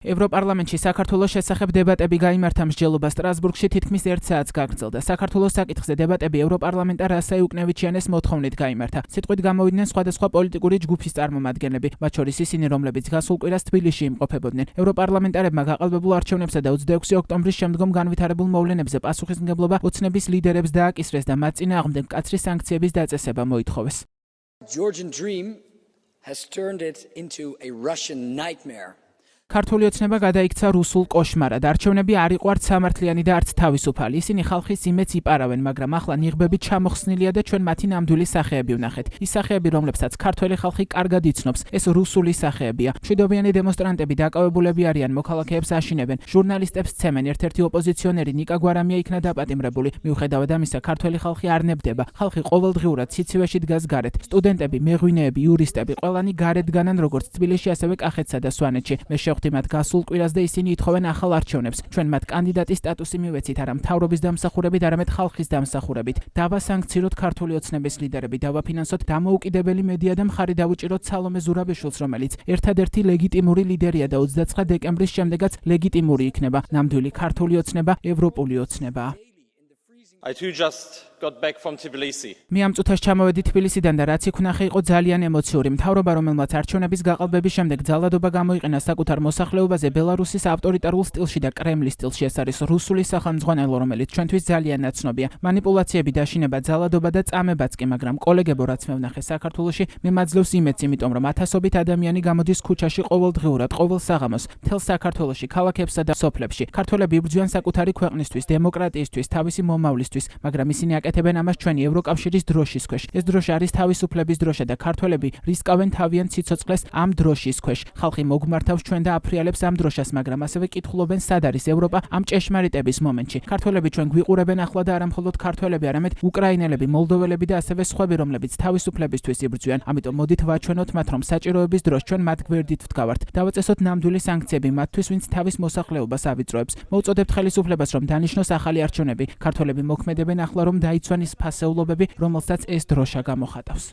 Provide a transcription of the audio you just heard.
ევროპარლამენტში საქართველოს შესახებ დებატები გაიმართა მსჯელობა სტრასბურგში თითქმის 1 საათს გაგრძელდა. საქართველოს საკითხზე დებატები ევროპარლამენტარ რასა იუკნევიჩიანეს მოთხოვნით გაიმართა. სიტყვით გამოვიდნენ სხვადასხვა პოლიტიკური ჯგუფის წარმომადგენლები, მათ შორის ისინი, რომლებიც გასულ კვირას თბილისში იმყოფებოდნენ. ევროპარლამენტარებმა გაყალბებულ არჩევნებსა და 26 ოქტომბრის შემდგომ განვითარებულ მოვლენებზე პასუხისმგებლობა ოცნების ლიდერებს დააკისრეს და მათ წინააღმდეგ მკაცრი სანქციების დაწესება მოითხოვეს. Georgian dream has turned it into a Russian nightmare. ქართული ოცნება გადაიქცა რუსულ კოშმარად. არჩევნები არ იყო არც სამართლიანი და არც თავისუფალი. ისინი ხალხის იმედს იპარავენ, მაგრამ ახლა ნიღბები ჩამოხსნილია და ჩვენ მათი ნამდვილი სახეები ვნახეთ. ის სახეები, რომლებსაც ქართველი ხალხი კარგად იცნობს, ეს რუსული სახეებია. მშვიდობიანი დემონსტრანტები დაკავებულები არიან, მოქალაქეებს აშინებენ, ჟურნალისტებს ცემენ. ერთ-ერთი ოპოზიციონერი ნიკა გვარამია იქნა დაპატიმრებული. მიუხედავად ამისა, ქართველი ხალხი არ ნებდება. ხალხი ყოველდღიურად სიცივეში დგას გარეთ. სტუდენტები, მეღვინეები, იურისტები, ყველანი გარეთ დგანან როგორც თბილისში, ასევე კახეთსა და სვანეთში. ვხვდი მათ გასულ კვირას და ისინი ითხოვენ ახალ არჩევნებს. ჩვენ მათ კანდიდატის სტატუსი მივეცით არა მთავრობის დამსახურებით, არამედ ხალხის დამსახურებით. დავასანქციროთ ქართული ოცნების ლიდერები, დავაფინანსოთ დამოუკიდებელი მედია და მხარი დავუჭიროთ სალომე ზურაბიშვილს, რომელიც ერთადერთი ლეგიტიმური ლიდერია და 29 დეკემბრის შემდეგაც ლეგიტიმური იქნება. ნამდვილი ქართული ოცნება ევროპული ოცნებაა. I too just got back from Tbilisi. მე ამ წუთას ჩამოვედი თბილისიდან და რაც იქ ვნახე იყო ძალიან ემოციური. მთავრობა, რომელმაც არჩევნების გაყალბების შემდეგ ძალადობა გამოიყენა საკუთარ მოსახლეობაზე ბელარუსის ავტორიტარულ სტილში და კრემლის სტილში, ეს არის რუსული სახელმძღვანელო, რომელიც ჩვენთვის ძალიან ნაცნობია. манипуляციები, დაშინება, ძალადობა და წამებაც კი, მაგრამ კოლეგებო, რაც მე ვნახე საქართველოში, მე მაძლევს იმედს, იმიტომ რომ ათასობით ადამიანი გამოდის ქუჩაში ყოველდღიურად, ყოველ საღამოს, მთელ საქართველოში, ქალაქებსა და სოფლებში. ქართველები იბრძვიან საკუთარი ქვეყნისთვის, დემოკრატიისთვის, თავისი მომავლისთვის, მაგრამ ისინი აკეთებენ ამას ჩვენი ევროკავშირის დროშის ქვეშ. ეს დროშა არის თავისუფლების დროშა და ქართველები რისკავენ თავიანთ სიცოცხლეს ამ დროშის ქვეშ. ხალხი მოგმართავს ჩვენ და აფრიალებს ამ დროშას, მაგრამ ასევე კითხულობენ, სად არის ევროპა ამ ჭეშმარიტების მომენტში. ქართველები ჩვენ გვიყურებენ ახლა და არა მხოლოდ ქართველები, არამედ უკრაინელები, მოლდოველები და ასევე სხვები, რომლებიც თავისუფლებისთვის იბრძვიან. ამიტომ მოდით ვაჩვენოთ მათ, რომ საჭიროების დროს ჩვენ მათ გვერდით ვდგავართ. დავაწესოთ ნამდვილი სანქციები მათთვის, ვინც თავის მოსახლეობას ავიწროებს. მოვუწოდებთ ხელისუფლებას, რომ დანიშნოს ახალი არჩევნები. ქართველები მოქმედებენ ახლა, რომ დაიცვან ის ფასეულობები, რომელსაც ეს დროშა გამოხატავს.